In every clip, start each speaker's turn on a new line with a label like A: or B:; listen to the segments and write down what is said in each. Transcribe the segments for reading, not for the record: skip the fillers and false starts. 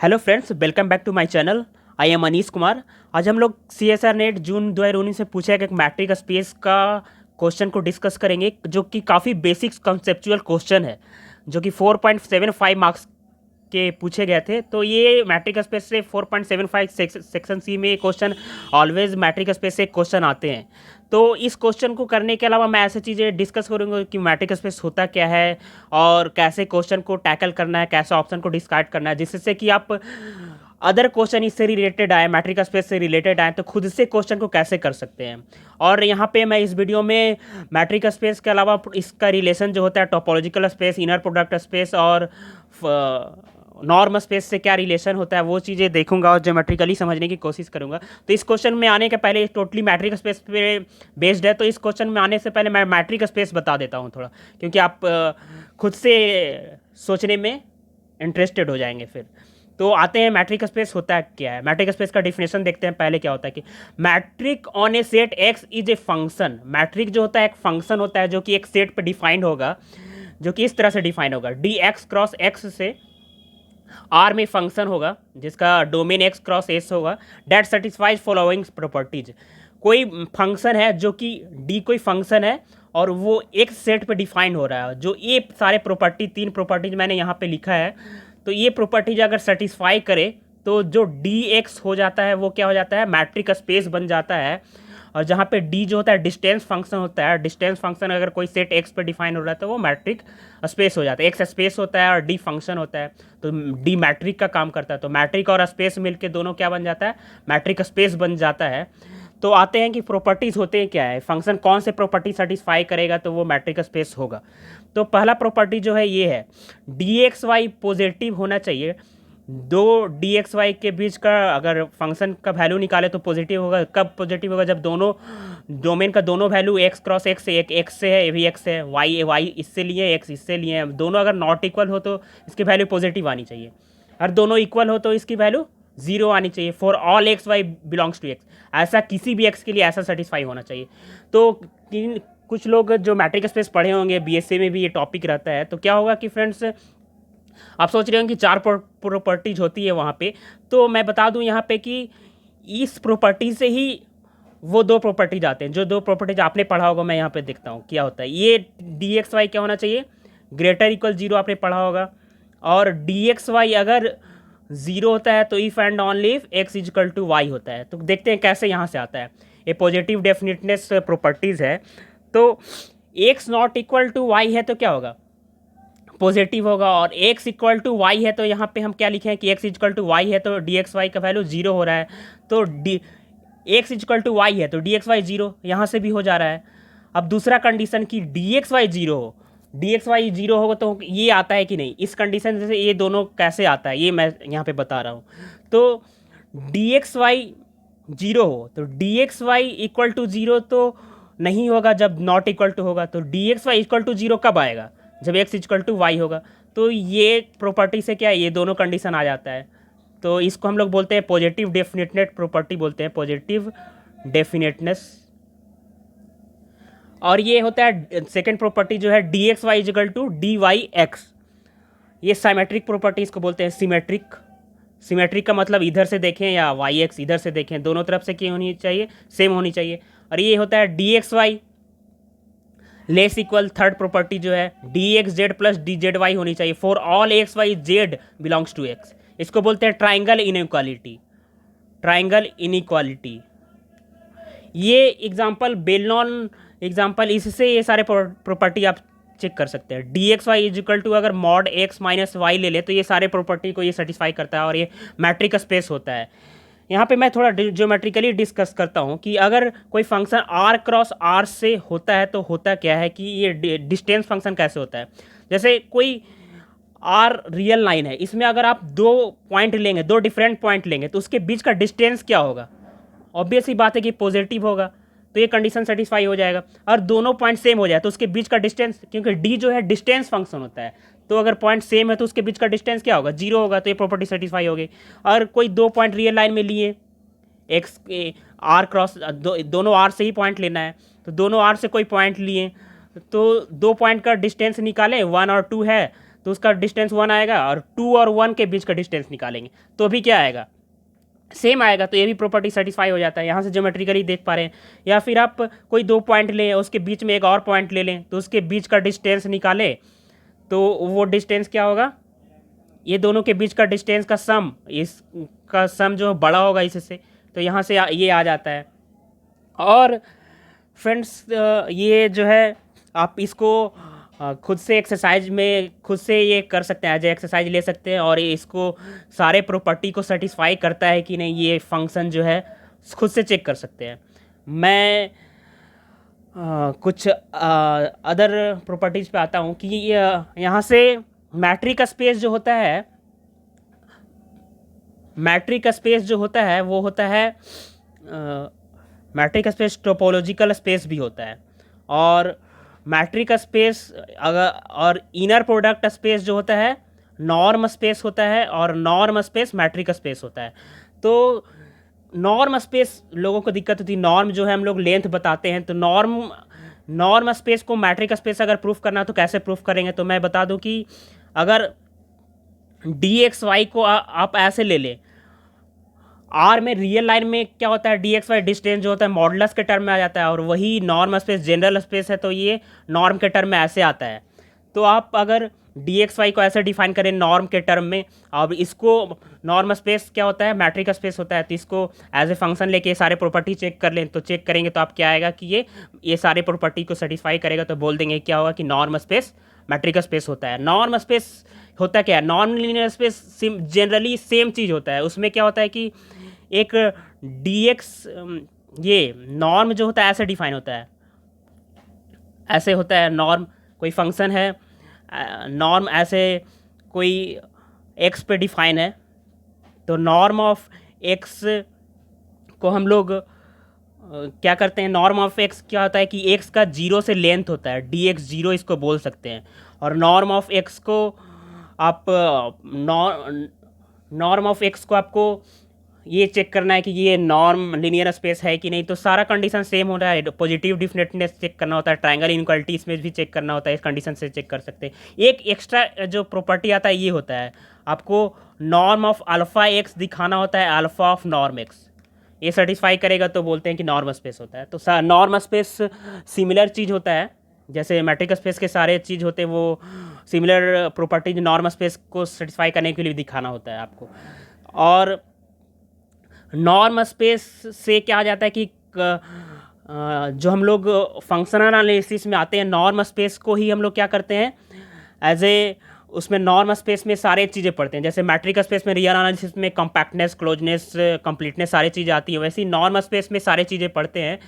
A: Hello friends, welcome back to my channel. I am Anish Kumar. आज हम लोग CSR नेट जून 2019 से पूछा गया एक मैट्रिक स्पेस का क्वेश्चन को डिस्कस करेंगे, जो कि काफ़ी बेसिक्स कंसेप्चुअल क्वेश्चन है, जो कि 4.75 मार्क्स के पूछे गए थे। तो ये मैट्रिक स्पेस से 4.75 सेक्शन सी में क्वेश्चन ऑलवेज मैट्रिक स्पेस से क्वेश्चन आते हैं। तो इस क्वेश्चन को करने के अलावा मैं ऐसी चीज़ें डिस्कस करूँगा कि मैट्रिक स्पेस होता क्या है और कैसे क्वेश्चन को टैकल करना है, कैसे ऑप्शन को डिस्कार्ड करना है, जिससे कि आप अदर क्वेश्चन इससे रिलेटेड आए, मैट्रिक स्पेस से रिलेटेड आए, तो खुद से क्वेश्चन को कैसे कर सकते हैं। और यहाँ पे मैं इस वीडियो में मैट्रिक स्पेस के अलावा इसका रिलेशन जो होता है topological space, inner product space और नॉर्म स्पेस से क्या रिलेशन होता है, वो चीज़ें देखूंगा और ज्योमेट्रिकली समझने की कोशिश करूंगा। तो इस क्वेश्चन में आने के पहले टोटली मैट्रिक स्पेस पे बेस्ड है, तो इस क्वेश्चन में आने से पहले मैं मैट्रिक स्पेस बता देता हूँ थोड़ा, क्योंकि आप खुद से सोचने में इंटरेस्टेड हो जाएंगे फिर। तो आते हैं मैट्रिक स्पेस होता है क्या है। मैट्रिक स्पेस का डिफिनेशन देखते हैं पहले। क्या होता है कि metric on a set X is a function. Metric जो होता है एक फंक्शन होता है जो कि एक सेट पे डिफाइंड होगा, जो कि इस तरह से डिफाइन होगा, डी एक्स क्रॉस एक्स से आर में फंक्शन होगा जिसका डोमेन एक्स क्रॉस एस होगा, डेट सेटिस्फाइज फॉलोइंग प्रॉपर्टीज। कोई फंक्शन है जो कि डी कोई फंक्शन है और वो एक सेट पे डिफाइन हो रहा है, जो ये सारे प्रॉपर्टी, तीन प्रॉपर्टीज मैंने यहाँ पे लिखा है। तो ये प्रॉपर्टीज अगर सेटिस्फाई करे तो जो डी एक्स हो जाता है वो क्या हो जाता है, मैट्रिक स्पेस बन जाता है। और जहाँ पे डी जो होता है डिस्टेंस फंक्शन होता है, डिस्टेंस फंक्शन अगर कोई सेट एक्स पे डिफाइन हो रहा है तो वो मैट्रिक स्पेस हो जाता है। एक्स स्पेस होता है और डी फंक्शन होता है, तो डी मैट्रिक का काम करता है। तो मैट्रिक और स्पेस मिलके दोनों क्या बन जाता है, मैट्रिक स्पेस बन जाता है। तो आते हैं कि प्रॉपर्टीज़ होते हैं क्या है, फंक्शन कौन से प्रॉपर्टी सेटिस्फाई करेगा तो वो मैट्रिक स्पेस होगा। तो पहला प्रॉपर्टी जो है ये है, डी एक्स वाई पॉजिटिव होना चाहिए। दो डी एक्स वाई के बीच का अगर फंक्शन का वैल्यू निकाले तो पॉजिटिव होगा। कब पॉजिटिव होगा, जब दोनों डोमेन का दोनों वैल्यू एक्स क्रॉस एक्स से, एक एक्स से है, ये भी एक्स है, वाई इससे लिए, एक्स इससे लिए हैं, दोनों अगर नॉट इक्वल हो तो इसकी वैल्यू पॉजिटिव आनी चाहिए। और दोनों इक्वल हो तो इसकी वैल्यू जीरो आनी चाहिए। For all X Y belongs to X, ऐसा किसी भी एक्स के लिए ऐसा सेटिस्फाई होना चाहिए। तो कुछ लोग जो मैट्रिक स्पेस पढ़े होंगे, BSc में भी ये टॉपिक रहता है। तो क्या होगा कि फ्रेंड्स, आप सोच रहे होंगे कि चार प्रॉपर्टीज होती है वहाँ पे, तो मैं बता दूँ यहाँ पे कि इस प्रॉपर्टी से ही वो दो प्रॉपर्टीज आते हैं। जो दो प्रॉपर्टीज आपने पढ़ा होगा, मैं यहाँ पे देखता हूँ क्या होता है। ये डी एक्स वाई क्या होना चाहिए, ग्रेटर इक्वल जीरो, आपने पढ़ा होगा। और डी एक्स वाई अगर जीरो होता है तो if and only if X equal to Y होता है। तो देखते हैं कैसे यहाँ से आता है। ये पॉजिटिव डेफिनेटनेस प्रॉपर्टीज़ है। तो X not equal to Y है तो क्या होगा, पॉजिटिव होगा। और एक्स इक्वल टू वाई है तो यहाँ पे हम क्या लिखे हैं कि एक्स इक्वल टू वाई है तो डी एक्स वाई का वैल्यू जीरो हो रहा है। तो D X equal to Y है तो डी एक्स वाई जीरो, यहाँ से भी हो जा रहा है। अब दूसरा कंडीशन कि डी एक्स वाई जीरो हो, डी एक्स वाई जीरो होगा तो ये आता है कि नहीं, इस कंडीशन से ये दोनों कैसे आता है ये मैं यहाँ पे बता रहा हूँ। तो डी एक्स वाई जीरो हो तो D X Y equal to zero तो नहीं होगा जब नॉट इक्वल टू होगा। तो D X Y equal to zero कब आएगा, जब एक्स इक्वल टू वाई होगा। तो ये प्रॉपर्टी से क्या है, ये दोनों कंडीशन आ जाता है। तो इसको हम लोग बोलते हैं पॉजिटिव डेफिनेटनेस प्रॉपर्टी बोलते हैं, पॉजिटिव डेफिनेटनेस। और ये होता है सेकेंड प्रॉपर्टी जो है D X Y equal to D Y X. ये साइमेट्रिक प्रॉपर्टी इसको बोलते हैं, सिमेट्रिक। सिमेट्रिक का मतलब इधर से देखें या वाई एक्स इधर से देखें, दोनों तरफ से क्या होनी चाहिए, सेम होनी चाहिए। और ये होता है D X Y less equal, third property जो है D X Z plus D Z Y होनी चाहिए for all X Y Z belongs to X. इसको बोलते हैं ट्राइंगल इनइक्वालिटी, ट्राइंगल इनइक्वालिटी। ये एग्जाम्पल बेलनॉन एग्जाम्पल, इससे ये सारे प्रॉपर्टी आप चेक कर सकते हैं। D X Y equal to अगर मॉड एक्स माइनस वाई ले ले तो ये सारे प्रॉपर्टी को ये सेटिस्फाई करता है और ये मैट्रिक स्पेस होता है। यहाँ पे मैं थोड़ा ज्योमेट्रिकली डिस्कस करता हूँ कि अगर कोई फंक्शन आर क्रॉस आर से होता है तो होता क्या है कि ये डिस्टेंस फंक्शन कैसे होता है। जैसे कोई आर रियल लाइन है, इसमें अगर आप दो पॉइंट लेंगे, दो डिफरेंट पॉइंट लेंगे तो उसके बीच का डिस्टेंस क्या होगा, ऑब्वियस ही बात है कि पॉजिटिव होगा। तो ये कंडीशन सेटिस्फाई हो जाएगा। और दोनों पॉइंट सेम हो जाए तो उसके बीच का डिस्टेंस, क्योंकि डी जो है डिस्टेंस फंक्शन होता है, तो अगर पॉइंट सेम है तो उसके बीच का डिस्टेंस क्या होगा, जीरो होगा। तो ये प्रॉपर्टी सेटिस्फाई हो गई। और कोई दो पॉइंट रियल लाइन में लिए, एक्स आर क्रॉस दोनों आर से ही पॉइंट लेना है, तो दोनों आर से कोई पॉइंट लिए तो दो पॉइंट का डिस्टेंस निकालें, 1 और 2 है तो उसका डिस्टेंस 1 आएगा, और 2 और 1 के बीच का डिस्टेंस निकालेंगे तो भी क्या आएगा, सेम आएगा। तो ये भी प्रॉपर्टी सेटिस्फाई हो जाता है, यहाँ से ज्योमेट्रिकली देख पा रहे हैं। या फिर आप कोई 2 पॉइंट लें, उसके बीच में एक और पॉइंट ले लें, तो उसके बीच का डिस्टेंस निकालें तो वो डिस्टेंस क्या होगा, ये दोनों के बीच का डिस्टेंस का सम, इसका सम जो बड़ा होगा इससे, तो यहाँ से ये आ जाता है। और फ्रेंड्स ये जो है आप इसको खुद से एक्सरसाइज में खुद से ये कर सकते हैं, एज एक्सरसाइज ले सकते हैं, और इसको सारे प्रॉपर्टी को सेटिस्फाई करता है कि नहीं, ये फंक्शन जो है खुद से चेक कर सकते हैं। मैं कुछ अदर प्रॉपर्टीज़ पे आता हूँ कि यहाँ से मैट्रिक स्पेस जो होता है, मैट्रिक स्पेस जो होता है वो होता है मैट्रिक स्पेस टोपोलॉजिकल स्पेस भी होता है, और मैट्रिक स्पेस अगर और इनर प्रोडक्ट स्पेस जो होता है नॉर्म स्पेस होता है, और नॉर्म स्पेस मैट्रिक स्पेस होता है। तो नॉर्म स्पेस लोगों को दिक्कत होती है, नॉर्म जो है हम लोग लेंथ बताते हैं, तो नॉर्म स्पेस को मैट्रिक स्पेस अगर प्रूफ करना तो कैसे प्रूफ करेंगे, तो मैं बता दूं कि अगर डी एक्स वाई को आप ऐसे ले लें, आर में रियल लाइन में क्या होता है, डी एक्स वाई डिस्टेंस जो होता है मॉडुलस के टर्म में आ जाता है, और वही नॉर्म स्पेस जनरल स्पेस है तो ये नॉर्म के टर्म में ऐसे आता है। तो आप अगर डी एक्स वाई को ऐसे डिफाइन करें नॉर्म के टर्म में, अब इसको नॉर्म स्पेस क्या होता है, मैट्रिक स्पेस होता है, तो इसको एज ए फंक्शन लेके सारे प्रॉपर्टी चेक कर लें, तो चेक करेंगे तो आप क्या आएगा कि ये सारे प्रॉपर्टी को सेटिस्फाई करेगा, तो बोल देंगे क्या होगा कि नॉर्म स्पेस मैट्रिक स्पेस होता है। नॉर्म स्पेस होता क्या है, non linear space generally same चीज़ होता है, उसमें क्या होता है कि एक डी एक्स ये नॉर्म जो होता है ऐसे डिफाइन होता है, ऐसे होता है नॉर्म, कोई फंक्शन है नॉर्म ऐसे कोई एक्स पे डिफाइन है, तो नॉर्म ऑफ एक्स को हम लोग क्या करते हैं, नॉर्म ऑफ एक्स क्या होता है कि एक्स का 0 से लेंथ होता है, डी एक्स 0 इसको बोल सकते हैं। और नॉर्म ऑफ एक्स को आप नॉर्म ऑफ एक्स को आपको ये चेक करना है कि ये नॉर्म लीनियर स्पेस है कि नहीं, तो सारा कंडीशन सेम हो रहा है। पॉजिटिव डिफिनेटनेस चेक करना होता है, ट्रायंगल इनक्वालिटी इसमें भी चेक करना होता है, इस कंडीशन से चेक कर सकते हैं। एक एक्स्ट्रा जो प्रॉपर्टी आता है ये होता है, आपको नॉर्म ऑफ अल्फ़ा एक्स दिखाना होता है, अल्फ़ा ऑफ नॉर्म एक्स, ये सेटिस्फाई करेगा तो बोलते हैं कि नॉर्म स्पेस होता है। तो नॉर्म स्पेस सिमिलर चीज़ होता है, जैसे मैट्रिक स्पेस के सारे चीज़ होते हैं वो सिमिलर प्रॉपर्टीज नॉर्म स्पेस को सेटिस्फाई करने के लिए दिखाना होता है आपको। और नॉर्म स्पेस से क्या आ जाता है कि जो हम लोग फंक्शनल एनालिसिस में आते हैं, नॉर्म स्पेस को ही हम लोग क्या करते हैं एज ए, उसमें नॉर्म स्पेस में सारे चीज़ें पढ़ते हैं। जैसे मैट्रिक स्पेस में रियल एनालिसिस में कम्पैक्टनेस, क्लोजनेस, कंप्लीटनेस सारी चीज़ें आती है, वैसे ही नॉर्म स्पेस में सारे चीज़ें पढ़ते हैं,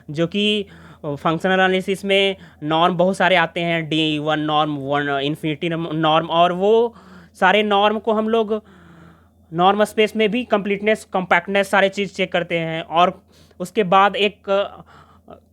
A: जो कि फंक्शनल एनालिसिस में नॉर्म बहुत सारे आते हैं, D1 नॉर्म, 1 इन्फिनिटी नॉर्म, और वो सारे नॉर्म को हम लोग नॉर्म स्पेस में भी कंप्लीटनेस, कम्पैक्टनेस सारे चीज़ चेक करते हैं। और उसके बाद एक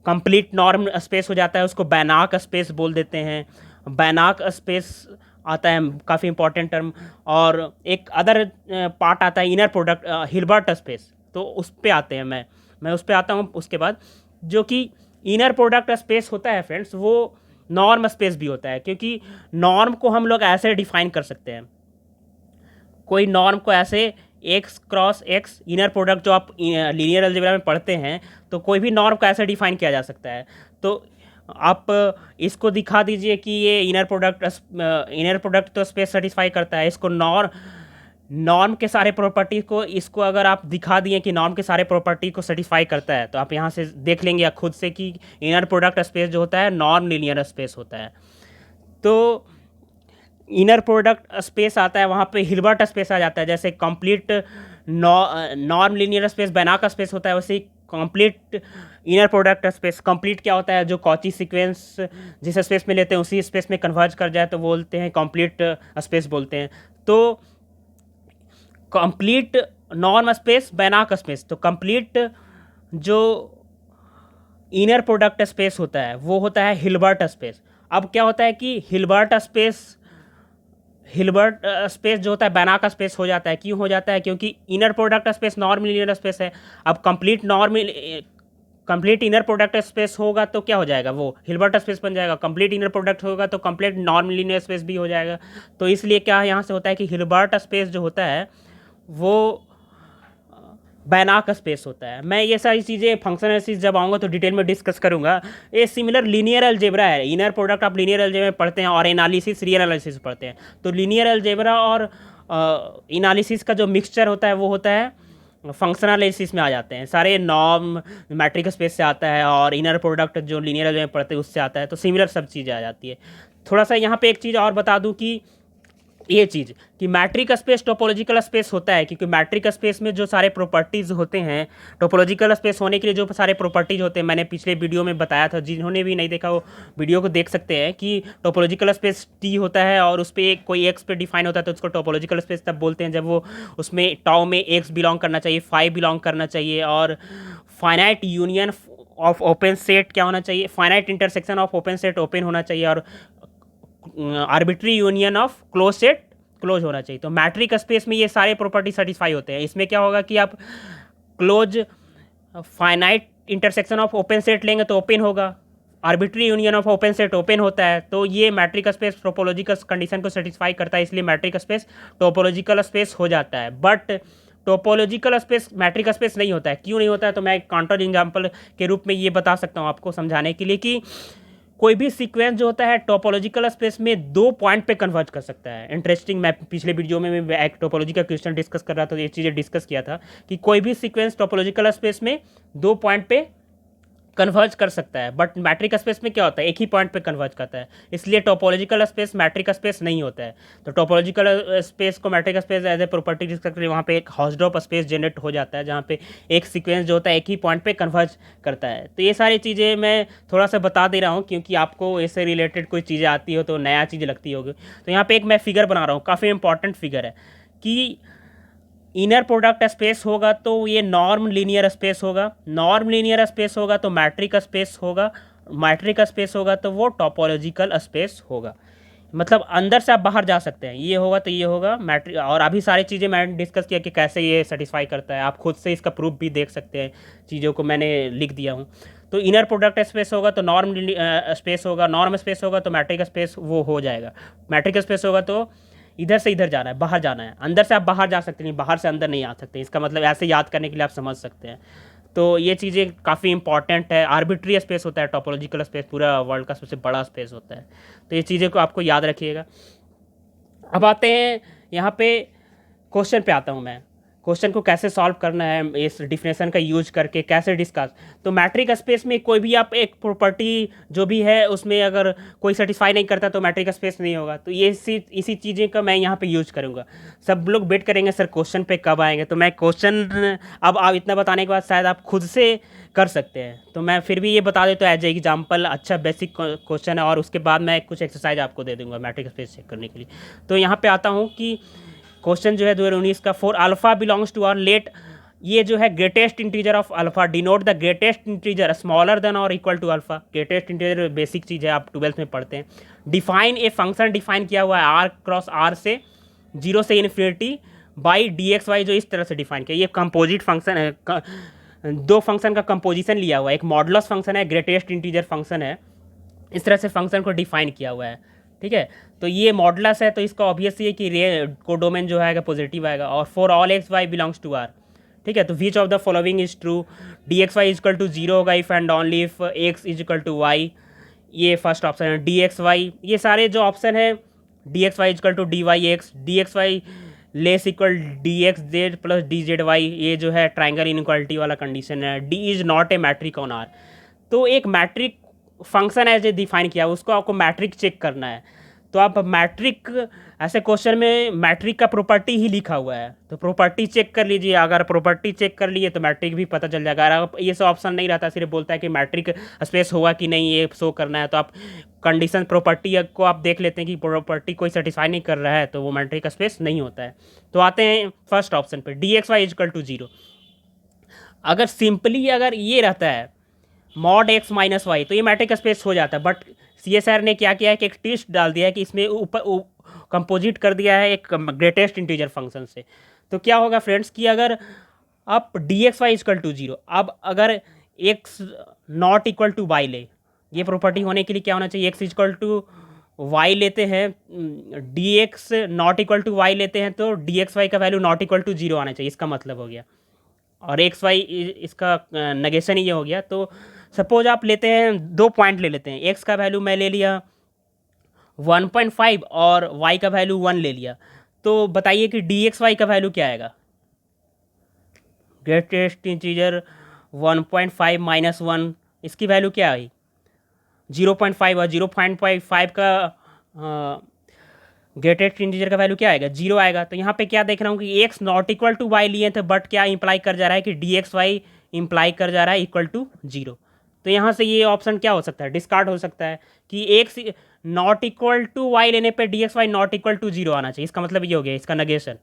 A: कंप्लीट नॉर्म स्पेस हो जाता है, उसको बैनाक स्पेस बोल देते हैं, बैनाक स्पेस आता है, काफ़ी इंपॉर्टेंट टर्म। और एक अदर पार्ट आता है इनर प्रोडक्ट हिल्बर्ट स्पेस, तो उस पर आते हैं, मैं उस पर आता हूँ उसके बाद। जो कि इनर प्रोडक्ट स्पेस होता है फ्रेंड्स, वो नॉर्म स्पेस भी होता है, क्योंकि नॉर्म को हम लोग ऐसे डिफाइन कर सकते हैं, कोई नॉर्म को ऐसे x cross x inner product जो आप लीनियर अलजेब्रा में पढ़ते हैं, तो कोई भी नॉर्म को ऐसे डिफाइन किया जा सकता है। तो आप इसको दिखा दीजिए कि ये इनर प्रोडक्ट तो स्पेस सेटिस्फाई करता है, इसको नॉर्म के सारे प्रॉपर्टी को, इसको अगर आप दिखा दिए कि नॉर्म के सारे प्रॉपर्टी को सेटिस्फाई करता है, तो आप यहाँ से देख लेंगे या खुद से कि इनर प्रोडक्ट स्पेस जो होता है नॉर्म लीनियर स्पेस होता है। तो इनर प्रोडक्ट स्पेस आता है, वहाँ पे हिल्बर्ट स्पेस आ जाता है। जैसे complete norm linear space Banach space होता है, वैसे ही complete inner product space, complete क्या होता है, जो कॉची सीक्वेंस जिस स्पेस में लेते हैं उसी स्पेस में कन्वर्ज कर जाए तो बोलते हैं कंप्लीट स्पेस बोलते हैं। तो complete norm space Banach space, तो कंप्लीट जो इनर प्रोडक्ट स्पेस होता है वो होता है हिल्बर्ट स्पेस। अब क्या होता है कि हिल्बर्ट स्पेस जो होता है बैनाक स्पेस हो जाता है। क्यों हो जाता है? क्योंकि inner product space norm linear space है। अब कंप्लीट इनर प्रोडक्ट स्पेस होगा तो क्या हो जाएगा, वो हिल्बर्ट स्पेस बन जाएगा। कंप्लीट इनर प्रोडक्ट होगा तो कंप्लीट नॉन लीनियर स्पेस भी हो जाएगा। तो इसलिए क्या यहाँ से होता है कि हिल्बर्ट स्पेस जो होता है वो बैनाक स्पेस होता है। मैं ये सारी चीज़ें फंक्शन एनालिसिस जब आऊँगा तो डिटेल में डिस्कस करूँगा। ये सिमिलर लीनियर अलजेब्रा है। इनर प्रोडक्ट आप लीनियर अलजेब्रा पढ़ते हैं और एनालिसिस रियल एनालिसिस पढ़ते हैं। तो लीनियर अलजेब्रा और एनालिसिस का जो मिक्सचर होता है वो होता है फंक्शनल एनालिसिस में आ जाते हैं। सारे नॉर्म मैट्रिक स्पेस से आता है और इनर प्रोडक्ट जो लीनियर अलजेब्रा पढ़ते हैं उससे आता है। तो सिमिलर सब चीज़ें आ जाती है। थोड़ा सा यहाँ पे एक चीज़ और बता दूँ कि ये चीज़ कि मैट्रिक स्पेस टोपोलॉजिकल स्पेस होता है, क्योंकि मैट्रिक स्पेस में जो सारे प्रॉपर्टीज़ होते हैं, टोपोलॉजिकल स्पेस होने के लिए जो सारे प्रॉपर्टीज़ होते हैं, मैंने पिछले वीडियो में बताया था। जिन्होंने भी नहीं देखा वो वीडियो को देख सकते हैं कि टोपोलॉजिकल स्पेस टी होता है और उस पर कोई एक्स पे डिफाइन होता है तो उसको टोपोलॉजिकल स्पेस तब बोलते हैं जब वो उसमें टाउ में एक्स बिलोंग करना चाहिए, फाइव बिलोंग करना चाहिए और finite union of open set क्या होना चाहिए, finite intersection of open set open होना चाहिए और arbitrary union of close set close होना चाहिए। तो मैट्रिक स्पेस में ये सारे प्रॉपर्टी सेटिस्फाई होते हैं। इसमें क्या होगा कि आप close finite intersection of open set लेंगे तो ओपन होगा, arbitrary union of open set open होता है। तो ये मैट्रिक स्पेस टोपोलॉजिकल कंडीशन को सेटिस्फाई करता है, इसलिए मैट्रिक स्पेस टोपोलॉजिकल स्पेस हो जाता है। But topological space matric space नहीं होता है। क्यों नहीं होता है तो मैं एक काउंटर एग्जाम्पल के रूप में ये बता सकता हूँ आपको समझाने के लिए कि कोई भी सीक्वेंस जो होता है टोपोलॉजिकल स्पेस में 2 पॉइंट पे कन्वर्ज कर सकता है। इंटरेस्टिंग, मैं पिछले वीडियो में मैं एक टोपोलॉजी का क्वेश्चन डिस्कस कर रहा था तो ये चीज़ें डिस्कस किया था कि कोई भी सीक्वेंस टोपोलॉजिकल स्पेस में 2 पॉइंट पे कन्वर्ज कर सकता है। बट मैट्रिक स्पेस में क्या होता है, एक ही पॉइंट पे कन्वर्ज करता है, इसलिए टोपोलॉजिकल स्पेस मैट्रिक स्पेस नहीं होता है। तो टोपोलॉजिकल स्पेस को metric space as a property discuss करें, वहाँ पे एक हाउसडॉप स्पेस जनरेट हो जाता है जहाँ पे एक सीक्वेंस जो होता है एक ही पॉइंट पे कन्वर्ज करता है। तो ये सारी चीज़ें मैं थोड़ा सा बता दे रहा हूँ क्योंकि आपको इससे रिलेटेड कोई चीज़ें आती हो तो नया चीज़ लगती होगी। तो यहाँ पर एक मैं फिगर बना रहा हूँ, काफ़ी इंपॉर्टेंट फिगर है कि इनर प्रोडक्ट स्पेस होगा तो ये नॉर्म लीनियर स्पेस होगा, नॉर्म लीनियर स्पेस होगा तो मैट्रिक स्पेस होगा, मैट्रिक स्पेस होगा तो वो टोपोलॉजिकल स्पेस होगा। मतलब अंदर से आप बाहर जा सकते हैं, ये होगा तो ये होगा मैट्रिक। और अभी सारी चीज़ें मैं डिस्कस किया कि कैसे ये सेटिस्फाई करता है, आप खुद से इसका प्रूफ भी देख सकते हैं, चीज़ों को मैंने लिख दिया हूँ। तो इनर प्रोडक्ट स्पेस होगा तो नॉर्म स्पेस होगा, नॉर्म स्पेस होगा तो मैट्रिक स्पेस वो हो जाएगा, मैट्रिक स्पेस होगा तो इधर से इधर जाना है, बाहर जाना है। अंदर से आप बाहर जा सकते नहीं, बाहर से अंदर नहीं आ सकते। इसका मतलब ऐसे याद करने के लिए आप समझ सकते हैं। तो ये चीज़ें काफ़ी इंपॉर्टेंट है। आर्बिट्री स्पेस होता है टोपोलॉजिकल स्पेस, पूरा वर्ल्ड का सबसे बड़ा स्पेस होता है। तो ये चीज़ें को आपको याद रखिएगा। अब आते हैं यहाँ पे क्वेश्चन पे आता हूँ मैं, क्वेश्चन को कैसे सॉल्व करना है इस डिफिनेशन का यूज करके, कैसे डिस्कस। तो मैट्रिक स्पेस में कोई भी आप एक प्रॉपर्टी जो भी है उसमें अगर कोई सेटिस्फाई नहीं करता तो मैट्रिक स्पेस नहीं होगा। तो ये इसी चीज़ें का मैं यहाँ पे यूज करूँगा। सब लोग वेट करेंगे सर क्वेश्चन पे कब आएंगे, तो मैं क्वेश्चन अब आप इतना बताने के बाद शायद आप खुद से कर सकते हैं। तो मैं फिर भी ये बता देता हूँ एज ए एग्जाम्पल, अच्छा बेसिक क्वेश्चन है और उसके बाद मैं कुछ एक्सरसाइज आपको दे दूँगा मैट्रिक स्पेस चेक करने के लिए। तो यहाँ पे आता हूँ कि क्वेश्चन जो है 2019 का, for alpha belongs to R let, ये जो है greatest integer of alpha, denote the greatest integer smaller than और equal to alpha. Greatest integer basic चीज़ है, आप 12th में पढ़ते हैं। डिफाइन ए फंक्शन, डिफाइन किया हुआ है आर क्रॉस आर से 0 से infinity by D X Y, जो इस तरह से डिफाइन किया। ये कंपोजिट फंक्शन है, दो फंक्शन का कंपोजिशन लिया हुआ है, एक मॉडुलस फंक्शन है, ग्रेटेस्ट इंटीजर फंक्शन है। इस तरह से फंक्शन को डिफाइन किया हुआ है, ठीक है। तो ये मॉडुलस है तो इसका ऑब्वियस ये कि कोडोमेन जो है पॉजिटिव आएगा। और for all X Y belongs to R, ठीक है। तो which of the following is true, D X Y equal to 0 होगा if and only if X equal to Y, ये फर्स्ट ऑप्शन है। डी एक्स वाई, ये सारे जो option है, D X Y equal to D Y X, D X Y less equal D X Z plus D Z Y, ये जो है triangle inequality वाला कंडीशन है। D is not a metric on R, तो एक matric function है जो define किया उसको आपको मैट्रिक चेक करना है। तो आप मैट्रिक, ऐसे क्वेश्चन में मैट्रिक का प्रॉपर्टी ही लिखा हुआ है तो प्रॉपर्टी चेक कर लीजिए। अगर प्रॉपर्टी चेक कर लिए तो मैट्रिक भी पता चल जाएगा। अगर ये सब ऑप्शन नहीं रहता, सिर्फ बोलता है कि मैट्रिक स्पेस होगा कि नहीं ये शो करना है, तो आप कंडीशन प्रॉपर्टी को आप देख लेते हैं कि प्रॉपर्टी कोई सेटिस्फाई नहीं कर रहा है तो वो मैट्रिक स्पेस नहीं होता है। तो आते हैं फर्स्ट ऑप्शन पर, D X Y equal to 0। अगर सिंपली अगर ये रहता है मॉड एक्स माइनस वाई तो ये मैट्रिक स्पेस हो जाता है। बट CSR ने क्या किया है कि एक ट्विस्ट डाल दिया है कि इसमें ऊपर कंपोजिट कर दिया है एक ग्रेटेस्ट इंटीजर फंक्शन से। तो क्या होगा फ्रेंड्स कि अगर आप D X Y equal to 0, अब अगर X not equal to Y ले, ये प्रॉपर्टी होने के लिए क्या होना चाहिए, एक्स इक्वल टू वाई लेते हैं, D X not equal to Y लेते हैं तो डी एक्स वाई का value not equal to zero आना चाहिए, इसका मतलब हो गया। और एक्स वाई इसका नेगेशन ही ये हो गया। तो सपोज आप लेते हैं, दो पॉइंट ले लेते हैं, एक्स का वैल्यू मैं ले लिया 1.5 और वाई का वैल्यू 1 ले लिया, तो बताइए कि डी एक्स वाई का वैल्यू क्या आएगा। ग्रेटेस्ट इंटीजर 1.5 माइनस 1, इसकी वैल्यू क्या आई 0.5, और 0.5 का ग्रेटेस्ट इंटीजर का वैल्यू क्या आएगा, जीरो आएगा। तो यहाँ पे क्या देख रहा हूँ कि X not equal to Y लिए थे, बट क्या इंप्लाई कर जा रहा है कि डी एक्स वाई इंप्लाई कर जा रहा है इक्वल टू जीरो। तो यहाँ से ये ऑप्शन क्या हो सकता है, डिस्कार्ड हो सकता है कि X not equal to Y लेने पे D X Y not equal to zero आना चाहिए, इसका मतलब ये हो गया इसका नेगेशन,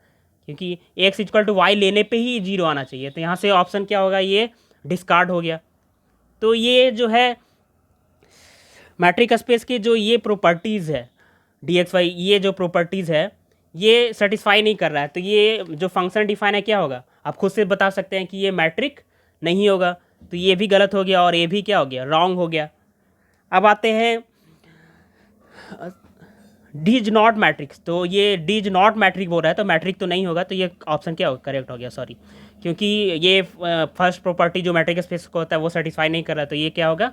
A: क्योंकि एक्स इक्वल टू वाई लेने पे ही जीरो आना चाहिए। तो यहाँ से ऑप्शन क्या होगा, ये डिस्कार्ड हो गया। तो ये जो है मैट्रिक स्पेस की जो ये प्रॉपर्टीज़ है डी एक्स वाई, ये जो प्रॉपर्टीज़ है ये सेटिस्फाई नहीं कर रहा है, तो ये जो फंक्शन डिफाइन है क्या होगा, आप खुद से बता सकते हैं कि ये मैट्रिक नहीं होगा। तो ये भी गलत हो गया और ये भी क्या हो गया, रॉन्ग हो गया। अब आते हैं डीज नॉट मैट्रिक्स, तो ये डीज नॉट मैट्रिक बोल रहा है, तो मैट्रिक तो नहीं होगा, तो ये ऑप्शन क्या होगा, करेक्ट हो गया, सॉरी, क्योंकि ये फर्स्ट प्रॉपर्टी जो मैट्रिक स्पेस को होता है वो सेटिस्फाई नहीं कर रहा है, तो ये क्या होगा,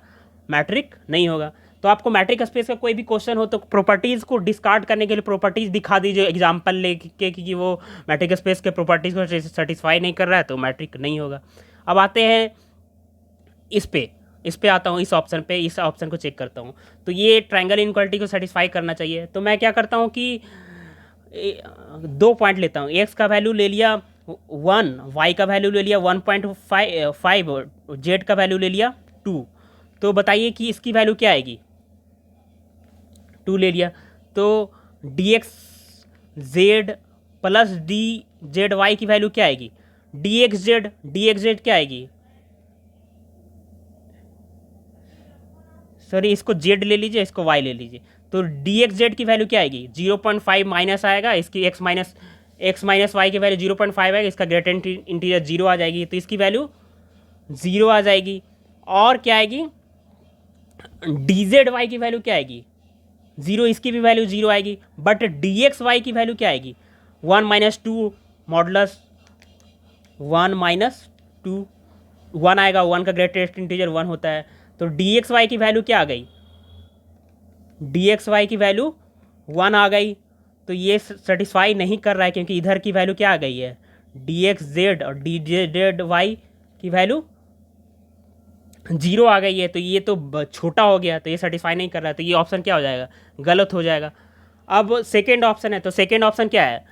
A: मैट्रिक नहीं होगा। तो आपको मैट्रिक स्पेस का कोई भी क्वेश्चन हो तो प्रॉपर्टीज़ को डिस्कार्ड करने के लिए प्रॉपर्टीज़ दिखा दीजिए एग्जाम्पल लेके कि वो मैट्रिक स्पेस के प्रॉपर्टीज़ को सेटिस्फाई नहीं कर रहा है, तो मैट्रिक नहीं होगा। अब आते हैं इस पे आता हूँ, इस ऑप्शन पे, इस ऑप्शन को चेक करता हूँ। तो ये ट्रायंगल इनक्वालिटी को सेटिस्फाई करना चाहिए, तो मैं क्या करता हूँ कि दो पॉइंट लेता हूँ, एक्स का वैल्यू ले लिया 1, वाई का वैल्यू ले लिया 1.5, जेड का वैल्यू ले लिया 2। तो बताइए कि इसकी वैल्यू क्या आएगी, 2 ले लिया, तो D X Z plus D Z Y की वैल्यू क्या आएगी, डी एक्स जेड क्या आएगी, सॉरी इसको जेड ले लीजिए, इसको वाई ले लीजिए। तो डी एक्स जेड की वैल्यू क्या आएगी, 0.5 माइनस आएगा, इसकी एक्स माइनस वाई की वैल्यू 0.5 आएगा, इसका ग्रेटेस्ट इंटीजर जीरो आ जाएगी, तो इसकी वैल्यू जीरो आ जाएगी। और क्या आएगी, डी जेड वाई की वैल्यू क्या आएगी, जीरो, इसकी भी वैल्यू जीरो आएगी। बट डी एक्स वाई की वैल्यू क्या आएगी, 1 माइनस 2 मॉडुलस 1 माइनस 2, 1 आएगा, 1 का ग्रेटेस्ट इंटीजर 1 होता है। तो डी एक्स वाई की वैल्यू क्या आ गई, डी एक्स वाई की वैल्यू 1 आ गई। तो ये सेटिस्फाई नहीं कर रहा है, क्योंकि इधर की वैल्यू क्या आ गई है, डी एक्स जेड और डी जेड वाई की वैल्यू जीरो आ गई है, तो ये तो छोटा हो गया, तो ये सेटिस्फाई नहीं कर रहा है, तो ये ऑप्शन क्या हो जाएगा, गलत हो जाएगा। अब सेकेंड ऑप्शन है, तो सेकेंड ऑप्शन क्या है,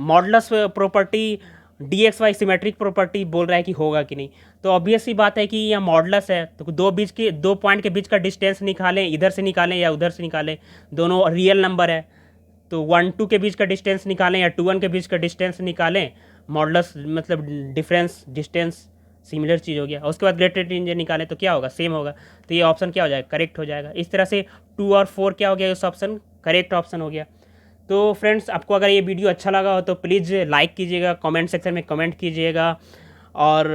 A: modulus property D X Y symmetric property बोल रहा है कि होगा कि नहीं। तो ऑब्वियस सी बात है कि यह मॉडुलस है, तो दो पॉइंट के बीच का डिस्टेंस निकालें, इधर से निकालें या उधर से निकालें, दोनों रियल नंबर है, तो 1-2 के बीच का डिस्टेंस निकालें या 2-1 के बीच का डिस्टेंस निकालें, मॉडुलस मतलब डिफरेंस डिस्टेंस सिमिलर चीज़ हो गया। और उसके बाद ग्रेटेस्ट इंटीजर निकालें तो क्या होगा, सेम होगा, तो ये ऑप्शन क्या हो जाएगा, करेक्ट हो जाएगा। इस तरह से 2 और 4 क्या हो गया, इस ऑप्शन करेक्ट ऑप्शन हो गया। तो फ्रेंड्स, आपको अगर ये वीडियो अच्छा लगा हो तो प्लीज़ लाइक कीजिएगा, कमेंट सेक्शन में कमेंट कीजिएगा, और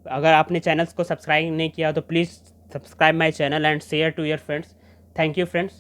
A: अगर आपने चैनल्स को सब्सक्राइब नहीं किया तो please subscribe my channel and share to your friends. Thank you friends.